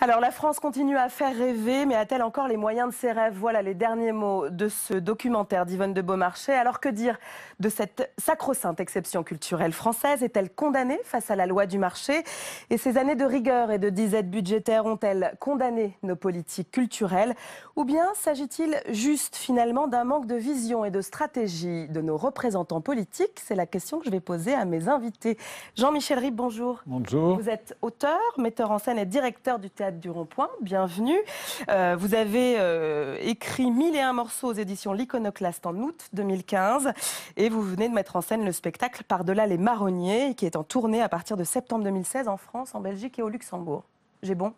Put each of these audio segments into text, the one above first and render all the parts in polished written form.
Alors la France continue à faire rêver, mais a-t-elle encore les moyens de ses rêves? Voilà les derniers mots de ce documentaire d'Yvonne de Beaumarchais. Alors que dire de cette sacro-sainte exception culturelle française? Est-elle condamnée face à la loi du marché? Et ces années de rigueur et de disette budgétaire ont-elles condamné nos politiques culturelles? Ou bien s'agit-il juste finalement d'un manque de vision et de stratégie de nos représentants politiques? C'est la question que je vais poser à mes invités. Jean-Michel Ribes, bonjour. Bonjour. Vous êtes auteur, metteur en scène et directeur du Théâtre du Rond-Point. Bienvenue. Vous avez écrit 1001 morceaux aux éditions L'Iconoclaste en août 2015 et vous venez de mettre en scène le spectacle Par-delà les marronniers qui est en tournée à partir de septembre 2016 en France, en Belgique et au Luxembourg. J'ai bon?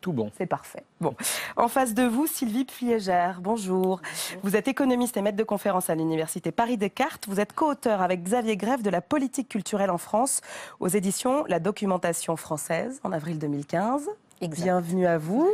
Tout bon. C'est parfait. Bon. En face de vous, Sylvie Pfliégère. Bonjour. Vous êtes économiste et maître de conférence à l'Université Paris-Descartes. Vous êtes co-auteur avec Xavier Greffe de la politique culturelle en France aux éditions La Documentation française en avril 2015. Exact. Bienvenue à vous.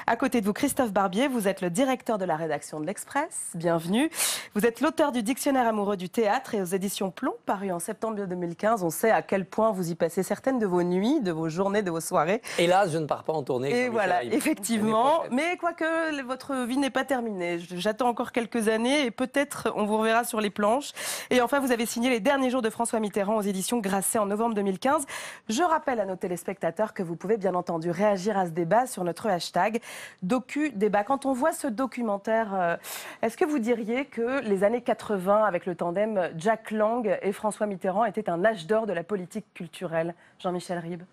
À côté de vous, Christophe Barbier, vous êtes le directeur de la rédaction de l'Express. Bienvenue. Vous êtes l'auteur du Dictionnaire amoureux du théâtre et aux éditions Plomb, paru en septembre 2015. On sait à quel point vous y passez certaines de vos nuits, de vos journées, de vos soirées. Hélas, je ne pars pas en tournée. Et voilà, effectivement. Mais quoique votre vie n'est pas terminée. J'attends encore quelques années et peut-être on vous reverra sur les planches. Et enfin, vous avez signé Les derniers jours de François Mitterrand aux éditions Grasset en novembre 2015. Je rappelle à nos téléspectateurs que vous pouvez bien entendu réagir à ce débat sur notre hashtag Docu-débat. Quand on voit ce documentaire, est-ce que vous diriez que les années 80, avec le tandem Jack Lang et François Mitterrand, étaient un âge d'or de la politique culturelle? Jean-Michel Ribes.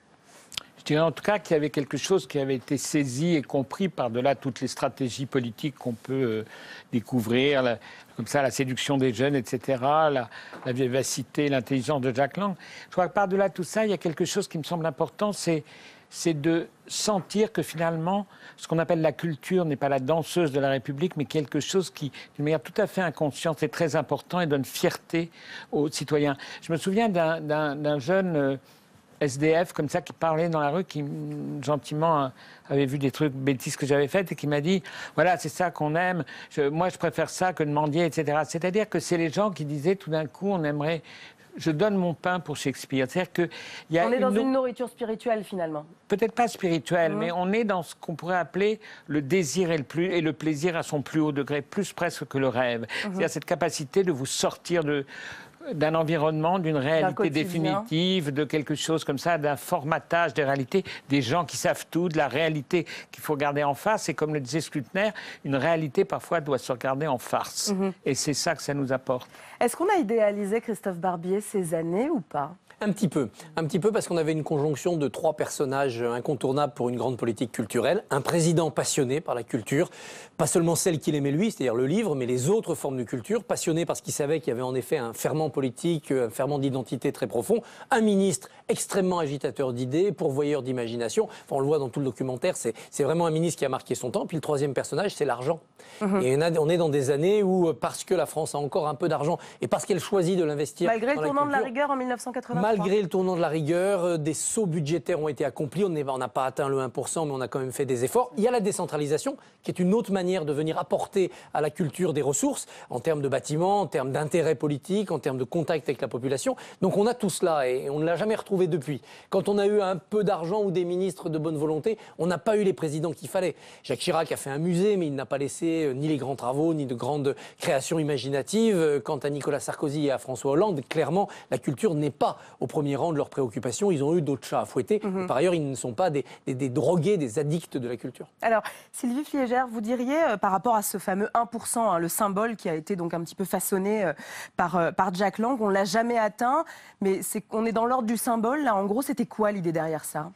Je dirais en tout cas qu'il y avait quelque chose qui avait été saisi et compris par-delà toutes les stratégies politiques qu'on peut découvrir, comme ça la séduction des jeunes, etc., la vivacité, l'intelligence de Jack Lang. Je crois que par-delà tout ça, il y a quelque chose qui me semble important, c'est de sentir que finalement, ce qu'on appelle la culture n'est pas la danseuse de la République, mais quelque chose qui, d'une manière tout à fait inconsciente, est très important et donne fierté aux citoyens. Je me souviens d'un jeune SDF comme ça qui parlait dans la rue, qui gentiment avait vu des trucs bêtises que j'avais faites et qui m'a dit « Voilà, c'est ça qu'on aime, moi je préfère ça que de mendier, etc. » C'est-à-dire que c'est les gens qui disaient tout d'un coup « On aimerait... » Je donne mon pain pour Shakespeare. C'est-à-dire que on est dans une nourriture spirituelle, finalement. Peut-être pas spirituelle, mais on est dans ce qu'on pourrait appeler le désir et le plaisir à son plus haut degré, plus presque que le rêve. C'est-à-dire cette capacité de vous sortir d'un environnement, d'une réalité définitive, de quelque chose comme ça, d'un formatage des réalités, des gens qui savent tout, de la réalité qu'il faut regarder en face. Et comme le disait Schlütner, une réalité parfois doit se regarder en farce. Et c'est ça que ça nous apporte. Est-ce qu'on a idéalisé, Christophe Barbier, ces années ou pas ? Un petit peu parce qu'on avait une conjonction de trois personnages incontournables pour une grande politique culturelle. Un président passionné par la culture, pas seulement celle qu'il aimait lui, c'est-à-dire le livre, mais les autres formes de culture, passionné parce qu'il savait qu'il y avait en effet un ferment politique, un ferment d'identité très profond. Un ministre extrêmement agitateur d'idées, pourvoyeur d'imagination. Enfin, on le voit dans tout le documentaire, c'est vraiment un ministre qui a marqué son temps. Puis le troisième personnage, c'est l'argent. Et on est dans des années où, parce que la France a encore un peu d'argent et parce qu'elle choisit de l'investir malgré le tournant de la rigueur en 1983. Malgré le tournant de la rigueur, des sauts budgétaires ont été accomplis. On n'a pas atteint le 1%, mais on a quand même fait des efforts. Il y a la décentralisation, qui est une autre manière de venir apporter à la culture des ressources, en termes de bâtiments, en termes d'intérêt politique, en termes de contact avec la population. Donc on a tout cela et on ne l'a jamais retrouvé depuis. Quand on a eu un peu d'argent ou des ministres de bonne volonté, on n'a pas eu les présidents qu'il fallait. Jacques Chirac a fait un musée, mais il n'a pas laissé ni les grands travaux, ni de grandes créations imaginatives. Quant à Nicolas Sarkozy et à François Hollande, clairement, la culture n'est pas au premier rang de leurs préoccupations. Ils ont eu d'autres chats à fouetter. Par ailleurs, ils ne sont pas des drogués, des addicts de la culture. Alors, Sylvie Pfliégère, vous diriez, par rapport à ce fameux 1%, le symbole qui a été donc un petit peu façonné par Jack Lang, on ne l'a jamais atteint, mais on est dans l'ordre du symbole. Là, en gros, c'était quoi l'idée derrière ça ?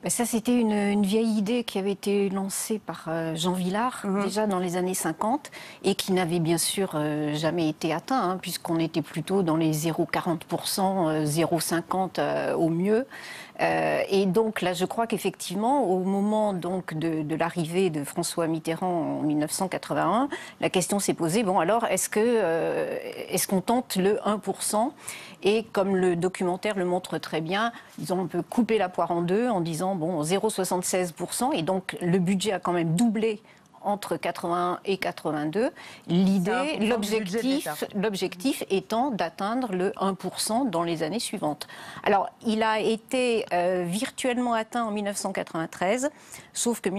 Ça, c'était une vieille idée qui avait été lancée par Jean Vilar, déjà dans les années 50, et qui n'avait bien sûr jamais été atteint, puisqu'on était plutôt dans les 0,40%, 0,50% au mieux. Et donc là, je crois qu'effectivement, au moment donc de l'arrivée de François Mitterrand en 1981, la question s'est posée, bon alors, est-ce qu'on tente le 1% ? Et comme le documentaire le montre très bien, ils ont un peu coupé la poire en deux en disant, bon, 0,76%, et donc le budget a quand même doublé entre 81 et 82. L'objectif étant d'atteindre le 1% dans les années suivantes. Alors, il a été virtuellement atteint en 1993, sauf que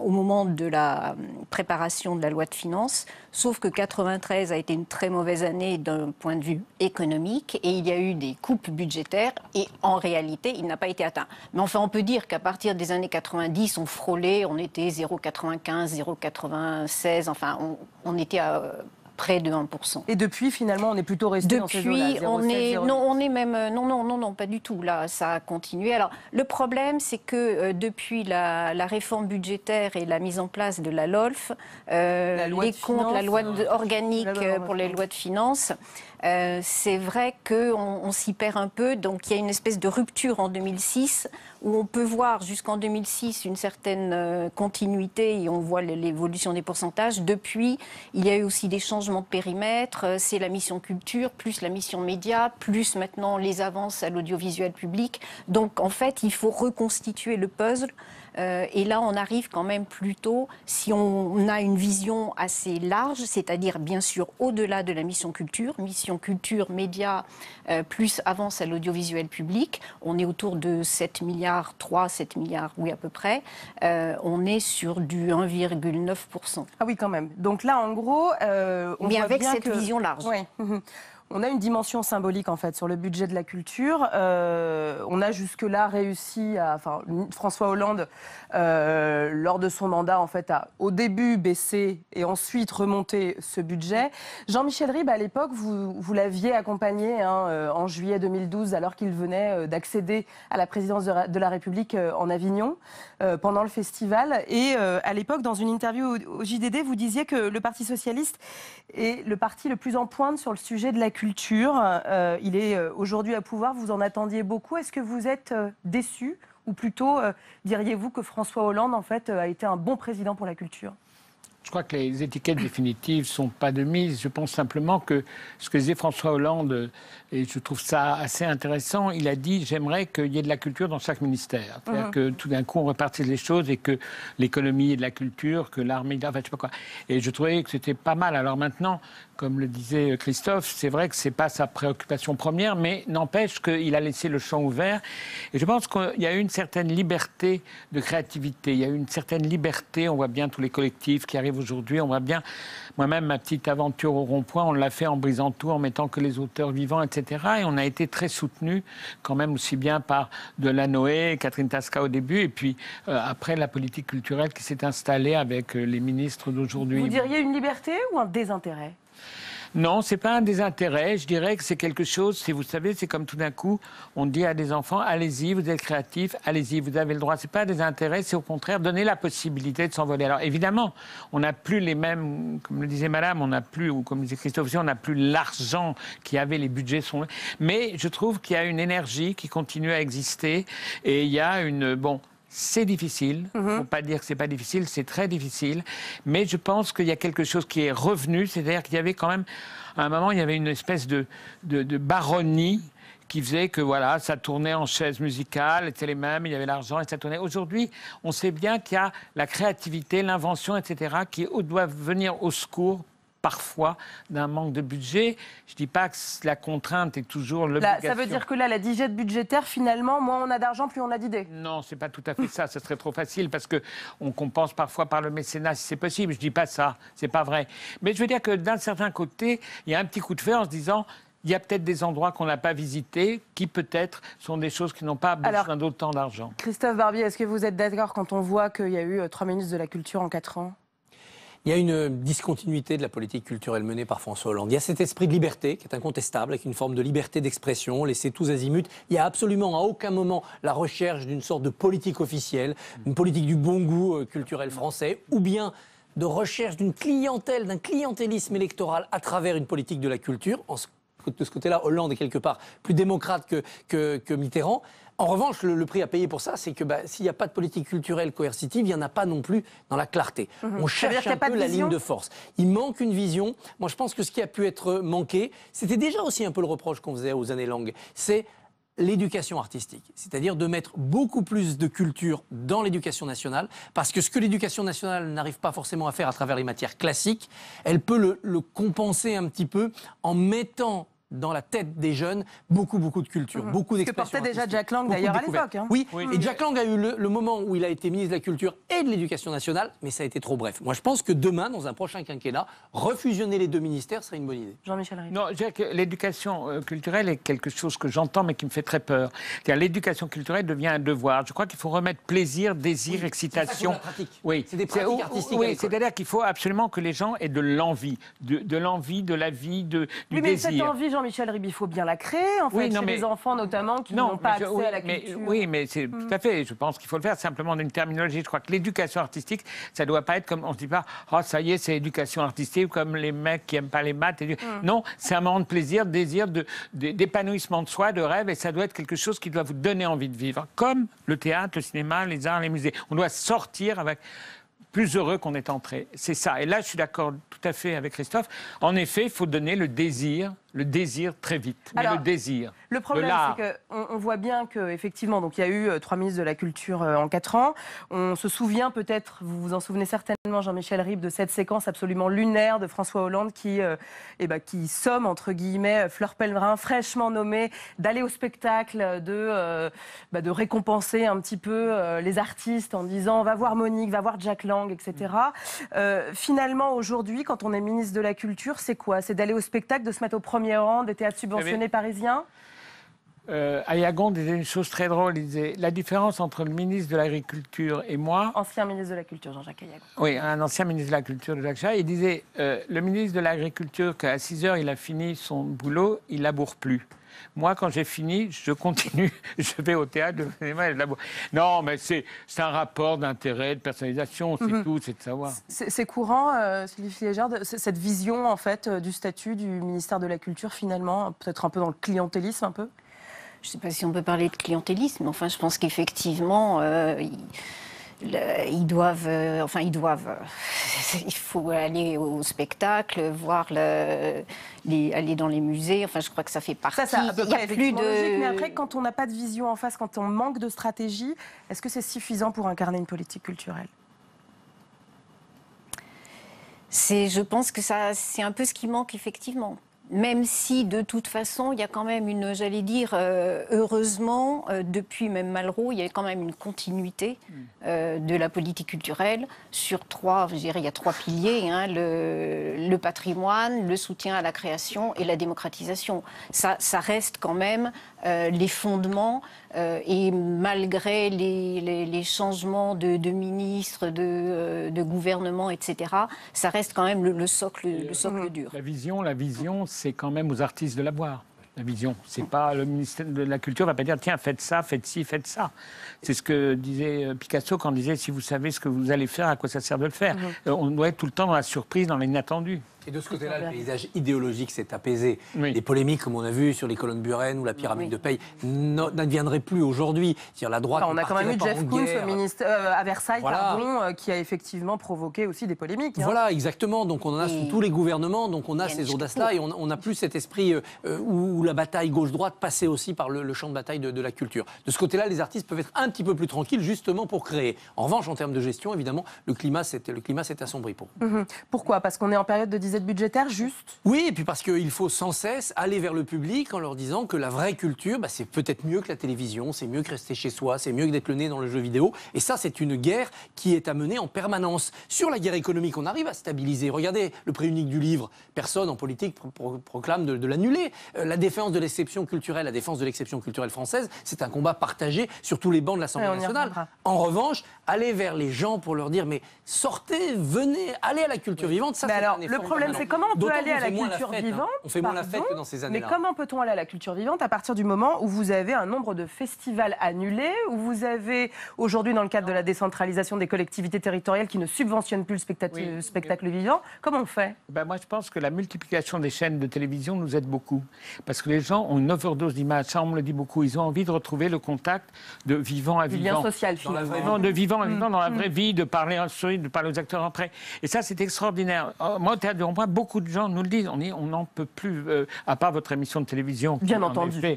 au moment de la préparation de la loi de finances, sauf que 93 a été une très mauvaise année d'un point de vue économique et il y a eu des coupes budgétaires et en réalité, il n'a pas été atteint. Mais enfin, on peut dire qu'à partir des années 90, on frôlait, on était 0,95, 0,96, enfin, on était à près de 1%. Et depuis, finalement, on est plutôt resté dans ces eaux-là, 0,7, non, pas du tout. Là, ça a continué. Alors, le problème, c'est que depuis la réforme budgétaire et la mise en place de la LOLF, la loi organique pour les lois de finances, c'est vrai qu'on s'y perd un peu. Donc, il y a une espèce de rupture en 2006 où on peut voir jusqu'en 2006 une certaine continuité et on voit l'évolution des pourcentages. Depuis, il y a eu aussi des changements de périmètre. C'est la mission culture, plus la mission média, plus maintenant les avances à l'audiovisuel public. Donc, en fait, il faut reconstituer le puzzle. Et là, on arrive quand même plutôt, si on a une vision assez large, c'est-à-dire bien sûr au-delà de la mission culture, média, plus avance à l'audiovisuel public, on est autour de 7 milliards, 7 milliards, oui à peu près, on est sur du 1,9%. Ah oui, quand même. Donc là, en gros, on mais voit avec bien cette vision large. Ouais. On a une dimension symbolique en fait sur le budget de la culture. On a jusque-là réussi François Hollande, lors de son mandat, en fait, a au début baissé et ensuite remonté ce budget. Jean-Michel Ribes, à l'époque, vous l'aviez accompagné en juillet 2012, alors qu'il venait d'accéder à la présidence de la République en Avignon pendant le festival. Et à l'époque, dans une interview au JDD, vous disiez que le Parti socialiste est le parti le plus en pointe sur le sujet de la culture. Il est aujourd'hui à pouvoir, vous en attendiez beaucoup. Est-ce que vous êtes déçu ou plutôt diriez-vous que François Hollande en fait a été un bon président pour la culture ? Je crois que les étiquettes définitives ne sont pas de mise. Je pense simplement que ce que disait François Hollande, et je trouve ça assez intéressant, il a dit « j'aimerais qu'il y ait de la culture dans chaque ministère ». C'est-à-dire que tout d'un coup, on repartisse les choses et que l'économie est de la culture, que l'armée, enfin, je sais pas quoi. Et je trouvais que c'était pas mal. Alors maintenant, comme le disait Christophe, c'est vrai que ce n'est pas sa préoccupation première, mais n'empêche qu'il a laissé le champ ouvert. Et je pense qu'il y a eu une certaine liberté de créativité, il y a eu une certaine liberté, on voit bien tous les collectifs qui arrivent aujourd'hui, on voit bien, moi-même, ma petite aventure au rond-point, on l'a fait en brisant tout, en mettant que les auteurs vivants, etc. Et on a été très soutenus, quand même aussi bien par Delanoë, Catherine Tasca au début, et puis après la politique culturelle qui s'est installée avec les ministres d'aujourd'hui. Vous diriez une liberté ou un désintérêt ? Non, c'est pas un désintérêt. Je dirais que c'est quelque chose, si vous savez, c'est comme tout d'un coup, on dit à des enfants, allez-y, vous êtes créatifs, allez-y, vous avez le droit. C'est pas un désintérêt, c'est au contraire donner la possibilité de s'envoler. Alors évidemment, on n'a plus les mêmes, comme le disait Madame, on n'a plus, ou comme disait Christophe aussi, on n'a plus l'argent qui avait, les budgets sont. Mais je trouve qu'il y a une énergie qui continue à exister et il y a une, c'est difficile, il ne faut pas dire que ce n'est pas difficile, c'est très difficile, mais je pense qu'il y a quelque chose qui est revenu, c'est-à-dire qu'il y avait quand même, à un moment, il y avait une espèce de baronnie qui faisait que voilà, ça tournait en chaise musicale, c'était les mêmes, il y avait l'argent et ça tournait. Aujourd'hui, on sait bien qu'il y a la créativité, l'invention, etc., qui doivent venir au secours parfois d'un manque de budget. Je ne dis pas que la contrainte est toujours l'obligation. Ça veut dire que là, la digette budgétaire, finalement, moins on a d'argent, plus on a d'idées. Non, ce n'est pas tout à fait ça. Ce serait trop facile parce qu'on compense parfois par le mécénat si c'est possible. Je ne dis pas ça. Ce n'est pas vrai. Mais je veux dire que d'un certain côté, il y a un petit coup de fer en se disant... Il y a peut-être des endroits qu'on n'a pas visités, qui peut-être sont des choses qui n'ont pas besoin d'autant d'argent. Christophe Barbier, est-ce que vous êtes d'accord quand on voit qu'il y a eu 3 ministres de la Culture en 4 ans ? Il y a une discontinuité de la politique culturelle menée par François Hollande. Il y a cet esprit de liberté qui est incontestable, avec une forme de liberté d'expression, laissée tous azimuts. Il n'y a absolument à aucun moment la recherche d'une sorte de politique officielle, une politique du bon goût culturel français, ou bien de recherche d'une clientèle, d'un clientélisme électoral à travers une politique de la culture. De ce côté-là, Hollande est quelque part plus démocrate que Mitterrand. En revanche, le prix à payer pour ça, c'est que s'il n'y a pas de politique culturelle coercitive, il n'y en a pas non plus dans la clarté. On cherche un peu la ligne de force. Il manque une vision. Moi, je pense que ce qui a pu être manqué, c'était déjà aussi un peu le reproche qu'on faisait aux années longues, c'est l'éducation artistique, c'est-à-dire de mettre beaucoup plus de culture dans l'éducation nationale, parce que ce que l'éducation nationale n'arrive pas forcément à faire à travers les matières classiques, elle peut le compenser un petit peu en mettant dans la tête des jeunes beaucoup de culture, beaucoup d'expression. Ce que portait déjà Jack Lang d'ailleurs à l'époque. Hein. Oui, et Jack Lang a eu le moment où il a été ministre de la Culture et de l'Éducation nationale, mais ça a été trop bref. Moi, je pense que demain, dans un prochain quinquennat, refusionner les deux ministères serait une bonne idée. Jean-Michel Ribes. Non, je dirais que l'éducation culturelle est quelque chose que j'entends mais qui me fait très peur. L'éducation culturelle devient un devoir. Je crois qu'il faut remettre plaisir, désir, excitation. C'est la pratique. Oui, c'est des pratiques artistiques. Oui, c'est-à-dire qu'il faut absolument que les gens aient de l'envie, de l'envie, de la vie, du mais désir. Cette envie, Jean-Michel Ribes, il faut bien la créer, en fait, chez les enfants notamment qui n'ont pas accès à la culture. Oui, mais c'est tout à fait. Je pense qu'il faut le faire simplement d'une terminologie. Je crois que l'éducation artistique, ça ne doit pas être comme on ne dit pas, oh ça y est, c'est éducation artistique, comme les mecs qui n'aiment pas les maths. Non, c'est un moment de plaisir, de désir, d'épanouissement de soi, de rêve, et ça doit être quelque chose qui doit vous donner envie de vivre, comme le théâtre, le cinéma, les arts, les musées. On doit sortir avec plus heureux qu'on est entré. C'est ça. Et là, je suis d'accord tout à fait avec Christophe. En effet, il faut donner le désir très vite. Mais le désir. Le problème, c'est qu'on voit bien qu'effectivement, donc il y a eu 3 ministres de la Culture en 4 ans. On se souvient peut-être, vous vous en souvenez certainement, Jean-Michel Ribes, de cette séquence absolument lunaire de François Hollande qui somme, entre guillemets, Fleur Pellerin, fraîchement nommée, d'aller au spectacle, de récompenser un petit peu les artistes en disant « va voir Monique, va voir Jack Lang », etc. Finalement, aujourd'hui, quand on est ministre de la Culture, c'est quoi? C'est d'aller au spectacle, de se mettre au premier rang des théâtres subventionnés parisiens? Ayagon disait une chose très drôle, il disait la différence entre le ministre de l'Agriculture et moi... Ancien ministre de la Culture, Jean-Jacques Ayagon. Oui, un ancien ministre de la Culture de Jacques Chirac, il disait le ministre de l'Agriculture, qu'à 6 heures, il a fini son boulot, il laboure plus. Moi, quand j'ai fini, je continue, je vais au théâtre, au cinéma et je laboure. Non, mais c'est un rapport d'intérêt, de personnalisation, c'est tout, c'est de savoir. C'est courant, Sylvie Flégère, cette vision, en fait, du statut du ministère de la Culture, finalement, peut-être un peu dans le clientélisme, un peu? Je ne sais pas si on peut parler de clientélisme, mais enfin, je pense qu'effectivement, il faut aller au spectacle, voir aller dans les musées. Enfin, je crois que ça fait partie. Ça à peu près, plus de. Logique, mais après, quand on n'a pas de vision en face, quand on manque de stratégie, est-ce que c'est suffisant pour incarner une politique culturelle? Je pense que c'est un peu ce qui manque effectivement. Même si, de toute façon, il y a quand même heureusement, depuis même Malraux, il y a quand même une continuité de la politique culturelle sur il y a 3 piliers, hein, le patrimoine, le soutien à la création et la démocratisation. Ça reste quand même les fondements, et malgré les changements de ministres, de gouvernement, etc., ça reste quand même le socle dur. La vision, c'est quand même aux artistes de l'avoir. La vision, c'est pas le ministère de la Culture va pas dire tiens faites ça, faites ci, faites ça. C'est ce que disait Picasso quand il disait si vous savez ce que vous allez faire, à quoi ça sert de le faire. On doit être tout le temps dans la surprise, dans l'inattendu. Et de ce côté-là, le paysage idéologique s'est apaisé. Oui. Les polémiques, comme on a vu sur les colonnes Buren ou la pyramide de Paye, n'adviendraient plus aujourd'hui. La droite. On a quand même eu Jeff Koons à Versailles, qui a effectivement provoqué aussi des polémiques. Hein. Voilà, exactement. Donc on en a sous tous les gouvernements. Donc on a ces audaces-là et on n'a plus cet esprit où la bataille gauche-droite passait aussi par le champ de bataille de la culture. De ce côté-là, les artistes peuvent être un petit peu plus tranquilles, justement pour créer. En revanche, en termes de gestion, évidemment, le climat s'est assombri pour eux. Pourquoi? Parce qu'on est en période de disette budgétaire, juste? Oui, et puis parce qu'il faut sans cesse aller vers le public en leur disant que la vraie culture, c'est peut-être mieux que la télévision, c'est mieux que rester chez soi, c'est mieux que d'être le nez dans le jeu vidéo. Et ça, c'est une guerre qui est à mener en permanence. Sur la guerre économique, on arrive à stabiliser. Regardez, le prix unique du livre, personne en politique proclame de l'annuler. La défense de l'exception culturelle, française, c'est un combat partagé sur tous les bancs de l'Assemblée nationale. En revanche, aller vers les gens pour leur dire mais sortez, venez, allez à la culture vivante, ça, c'est un effort. Le problème, c'est comment on peut aller à la culture vivante. On fait moins la fête que dans ces années-là. Mais comment peut-on aller à la culture vivante à partir du moment où vous avez un nombre de festivals annulés, où vous avez aujourd'hui, dans le cadre de la décentralisation des collectivités territoriales qui ne subventionnent plus le spectacle vivant? Comment on fait? Moi, je pense que la multiplication des chaînes de télévision nous aide beaucoup. Parce que les gens ont une overdose d'images. Ça, on me le dit beaucoup. Ils ont envie de retrouver le contact de vivant à vivant. Du lien social, finalement. Non, de vivant à vivant dans la vraie vie, de parler aux acteurs après. Et ça, c'est extraordinaire. Moi, au Théâtre du Rond-Point, comprends, beaucoup de gens nous le disent, on n'en peut plus, à part votre émission de télévision, qui Bien en entendu. effet,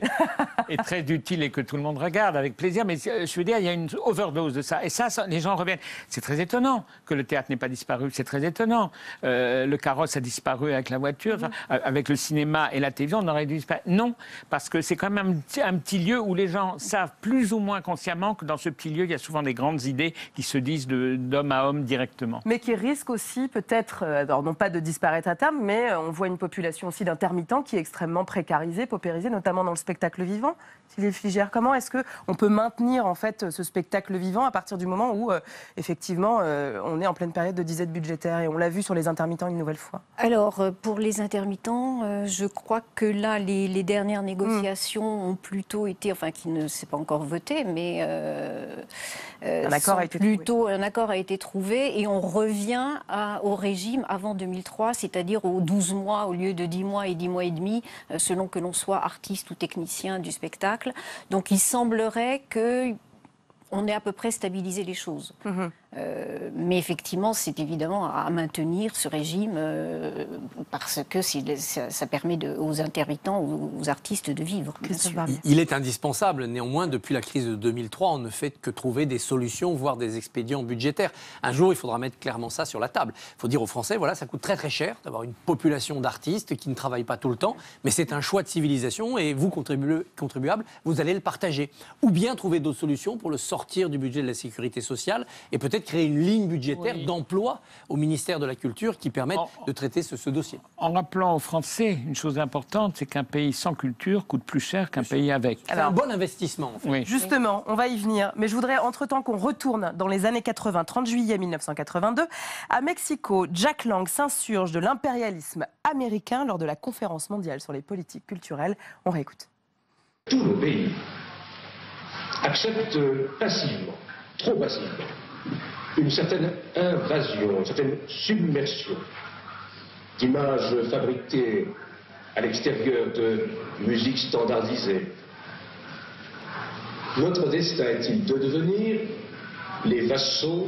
est très utile et que tout le monde regarde avec plaisir, mais je veux dire, il y a une overdose de ça. Et ça, les gens reviennent. C'est très étonnant que le théâtre n'ait pas disparu, c'est très étonnant. Le carrosse a disparu avec la voiture, enfin, avec le cinéma et la télévision, on aurait dû disparaître. Non, parce que c'est quand même un petit lieu où les gens savent plus ou moins consciemment que dans ce petit lieu, il y a souvent des grandes idées qui se disent d'homme à homme directement. Mais qui risque aussi peut-être, alors non pas de disparaître à terme, mais on voit une population aussi d'intermittents qui est extrêmement précarisée, paupérisée, notamment dans le spectacle vivant. Sylvie Fligère, comment est-ce qu'on peut maintenir en fait ce spectacle vivant à partir du moment où effectivement on est en pleine période de disette budgétaire et on l'a vu sur les intermittents une nouvelle fois? Alors, pour les intermittents, je crois que là, les dernières négociations ont plutôt été, enfin, qui ne s'est pas encore voté, mais un accord a été trouvé et on revient au régime avant 2003, c'est-à-dire aux 12 mois au lieu de 10 mois et 10 mois et demi, selon que l'on soit artiste ou technicien du spectacle. Donc, il semblerait qu'on ait à peu près stabilisé les choses. Mais effectivement, c'est évidemment à maintenir ce régime parce que ça permet aux intermittents, aux artistes de vivre. Il est indispensable. Néanmoins, depuis la crise de 2003, on ne fait que trouver des solutions, voire des expédients budgétaires. Un jour, il faudra mettre clairement ça sur la table. Il faut dire aux Français, voilà, ça coûte très très cher d'avoir une population d'artistes qui ne travaillent pas tout le temps, mais c'est un choix de civilisation et vous, contribuables, vous allez le partager. Ou bien trouver d'autres solutions pour le sortir du budget de la sécurité sociale et peut-être créer une ligne budgétaire d'emploi au ministère de la Culture qui permette de traiter ce dossier. En rappelant aux Français une chose importante, c'est qu'un pays sans culture coûte plus cher qu'un pays avec. C'est un bon investissement, en fait. Oui. Justement, on va y venir. Mais je voudrais, entre-temps, qu'on retourne dans les années 80, 30 juillet 1982. À Mexico, Jack Lang s'insurge de l'impérialisme américain lors de la conférence mondiale sur les politiques culturelles. On réécoute. Tout le pays accepte passivement, trop passivement, une certaine invasion, une certaine submersion d'images fabriquées à l'extérieur de musique standardisée. Notre destin est-il de devenir les vassaux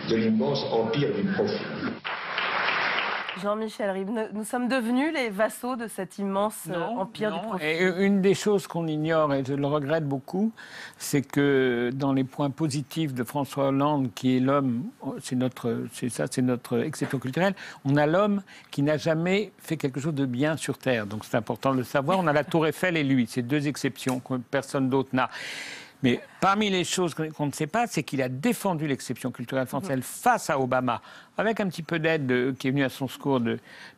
de l'immense empire du profit? Jean-Michel Ribes, nous sommes devenus les vassaux de cet immense empire du profit. Et une des choses qu'on ignore, et je le regrette beaucoup, c'est que dans les points positifs de François Hollande, qui est l'homme, c'est notre exception culturelle, on a l'homme qui n'a jamais fait quelque chose de bien sur Terre. Donc c'est important de le savoir. On a la Tour Eiffel et lui. C'est deux exceptions que personne d'autre n'a. Mais parmi les choses qu'on ne sait pas, c'est qu'il a défendu l'exception culturelle française face à Obama, avec un petit peu d'aide qui est venue à son secours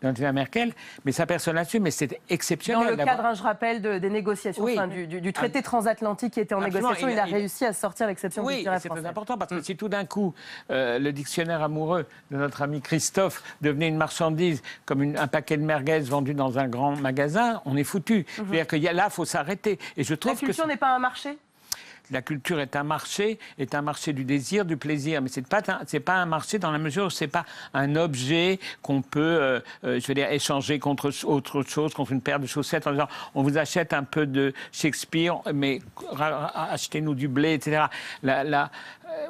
d'Angela Merkel, mais sa personne là-dessus, mais c'est exceptionnel. Dans le cadre, je rappelle, des négociations, enfin, du traité transatlantique qui était en négociation, il a réussi à sortir l'exception culturelle française. Oui, c'est très important, parce que si tout d'un coup, le dictionnaire amoureux de notre ami Christophe devenait une marchandise, comme un paquet de merguez vendu dans un grand magasin, on est foutu. C'est-à-dire que là, il faut s'arrêter. Et je trouve la culture n'est pas un marché ? La culture est un marché du désir, du plaisir, mais c'est pas un marché dans la mesure où c'est pas un objet qu'on peut, échanger contre autre chose, contre une paire de chaussettes en disant on vous achète un peu de Shakespeare, mais achetez-nous du blé, etc.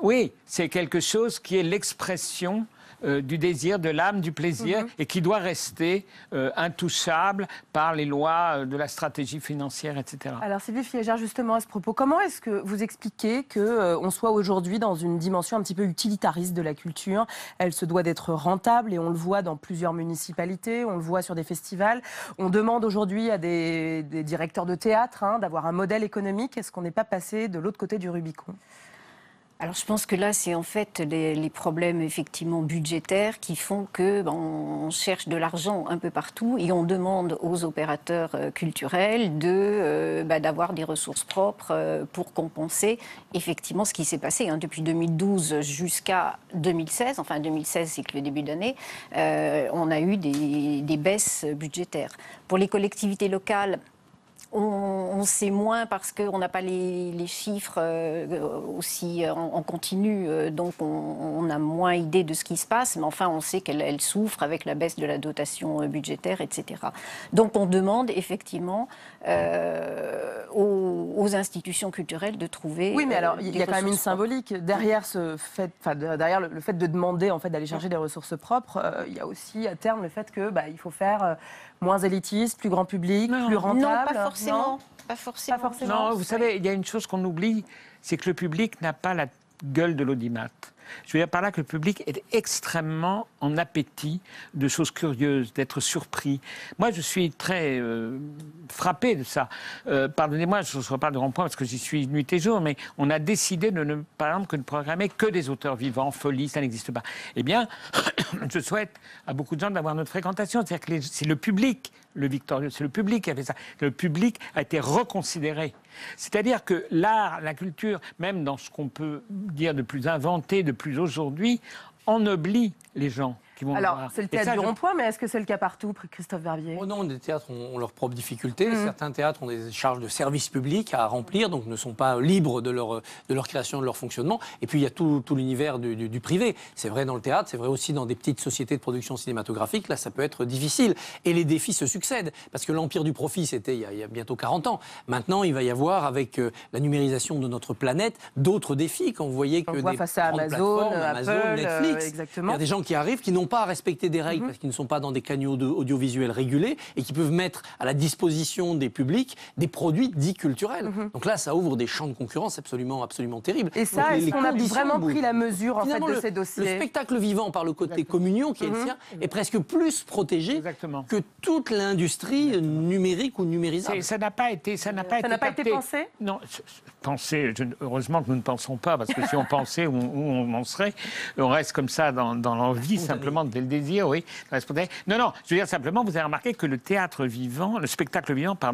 Oui, c'est quelque chose qui est l'expression du désir, de l'âme, du plaisir, et qui doit rester intouchable par les lois de la stratégie financière, etc. Alors Sylvie Fligère, justement à ce propos, comment est-ce que vous expliquez qu'on soit aujourd'hui dans une dimension un petit peu utilitariste de la culture? Elle se doit d'être rentable et on le voit dans plusieurs municipalités, on le voit sur des festivals. On demande aujourd'hui à des directeurs de théâtre d'avoir un modèle économique. Est-ce qu'on n'est pas passé de l'autre côté du Rubicon? Alors je pense que là, c'est en fait les problèmes effectivement budgétaires qui font que on cherche de l'argent un peu partout et on demande aux opérateurs culturels d'avoir des ressources propres pour compenser effectivement ce qui s'est passé depuis 2012 jusqu'à 2016. Enfin 2016, c'est que le début d'année, on a eu des baisses budgétaires. Pour les collectivités locales, On sait moins parce qu'on n'a pas les chiffres aussi en continu, donc on a moins idée de ce qui se passe, mais enfin on sait qu'elle souffre avec la baisse de la dotation budgétaire, etc. Donc on demande effectivement aux institutions culturelles de trouver. Oui, mais alors il y a quand même une symbolique derrière derrière le fait de demander en fait d'aller chercher des ressources propres. Il y a aussi à terme le fait que il faut faire moins élitiste, plus grand public, plus rentable. Non, pas forcément. Non, pas forcément. Pas forcément. Non, vous savez, il y a une chose qu'on oublie, c'est que le public n'a pas la gueule de l'audimat. Je veux dire par là que le public est extrêmement en appétit de choses curieuses, d'être surpris. Moi, je suis très frappé de ça. Pardonnez-moi, je ne reparle de Rond-Point parce que j'y suis nuit et jour, mais on a décidé par exemple, que de programmer que des auteurs vivants. Folie, ça n'existe pas. Eh bien, je souhaite à beaucoup de gens d'avoir notre fréquentation. C'est-à-dire que c'est le public, le victorieux, c'est le public qui a fait ça. Le public a été reconsidéré. C'est-à-dire que l'art, la culture, même dans ce qu'on peut dire de plus inventé, de plus aujourd'hui, ennoblit les gens qui vont Alors, voir. c'est le théâtre du Rond-Point, mais est-ce que c'est le cas partout, Christophe Verviers? Oh non, des théâtres ont leurs propres difficultés. Certains théâtres ont des charges de service public à remplir, donc ne sont pas libres de leur création, de leur fonctionnement. Et puis il y a tout l'univers du privé. C'est vrai dans le théâtre, c'est vrai aussi dans des petites sociétés de production cinématographique. Là, ça peut être difficile. Et les défis se succèdent. Parce que l'empire du profit, c'était il y a bientôt 40 ans. Maintenant, il va y avoir, avec la numérisation de notre planète, d'autres défis. Quand vous voyez que voit des face à grandes Amazon, plateformes, Apple, Netflix, exactement. il y a des gens qui arrivent, qui n'ont pas à respecter des règles parce qu'ils ne sont pas dans des canaux audiovisuels régulés et qui peuvent mettre à la disposition des publics des produits dits culturels. Donc là, ça ouvre des champs de concurrence absolument terribles. Et ça, est-ce qu'on a vraiment pris la mesure en fait, de ces Le dossiers? spectacle vivant, par le côté communion qui est le sien, est presque plus protégé que toute l'industrie numérique ou numérisable. Ça n'a pas été capté. Pensé? Non, heureusement que nous ne pensons pas, parce que si on pensait, où on en serait? On reste comme ça dans l'envie, simplement, dès le désir, oui. Non, je veux dire simplement, vous avez remarqué que le spectacle vivant,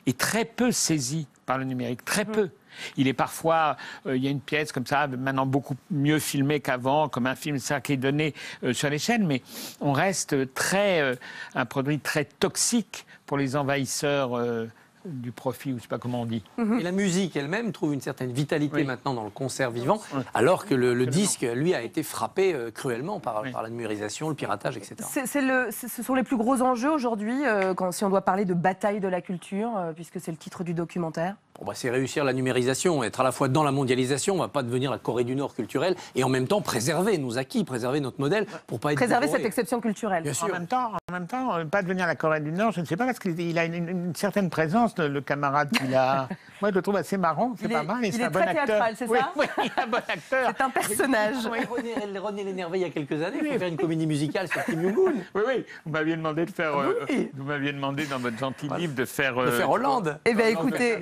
est très peu saisi par le numérique, très peu. Il est parfois, il y a une pièce comme ça, maintenant beaucoup mieux filmée qu'avant, comme un film ça qui est donné sur les chaînes, mais on reste un produit très toxique pour les envahisseurs du profit, ou je ne sais pas comment on dit. Et la musique elle-même trouve une certaine vitalité maintenant dans le concert vivant, alors que le disque, lui, a été frappé cruellement par la numérisation, le piratage, etc. Ce sont les plus gros enjeux aujourd'hui, si on doit parler de bataille de la culture, puisque c'est le titre du documentaire. C'est réussir la numérisation, être à la fois dans la mondialisation, on ne va pas devenir la Corée du Nord culturelle, et en même temps préserver nos acquis, préserver notre modèle, pour pas être préserver dévoré. cette exception culturelle. Bien sûr. En même temps, pas devenir la Corée du Nord, je ne sais pas, parce qu'il a une certaine présence, le camarade qu'il a. Moi, je le trouve assez marrant, c'est pas mal, et c'est un bon acteur. Il est très théâtral, c'est ça? Oui, il est un bon acteur. C'est un personnage. René l'énervé il y a quelques années, il faut faire une comédie musicale sur Kim Jong-un. Oui, vous m'aviez demandé de faire... vous m'aviez demandé dans votre gentil livre de faire Hollande. Eh bien, écoutez,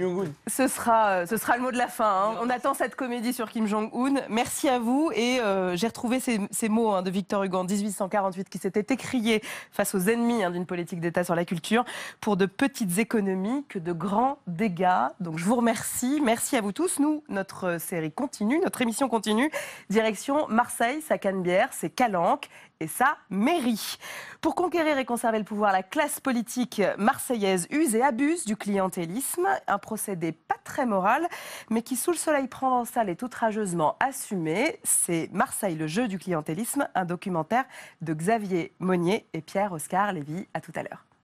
ce sera le mot de la fin. On attend cette comédie sur Kim Jong-un. Merci à vous. Et j'ai retrouvé ces mots de Victor Hugo en 1848 qui s'était écrié face aux ennemis d'une politique d'État sur la culture. Pour de petites économies que de grands dégâts. Donc, je vous remercie. Merci à vous tous. Nous, notre série continue, notre émission continue. Direction Marseille, sa Canebière, c'est Calanque et sa mairie. Pour conquérir et conserver le pouvoir, la classe politique marseillaise use et abuse du clientélisme, un procédé pas très moral, mais qui sous le soleil provençal est outrageusement assumé. C'est Marseille, le jeu du clientélisme, un documentaire de Xavier Monnier et Pierre-Oscar Lévy. À tout à l'heure.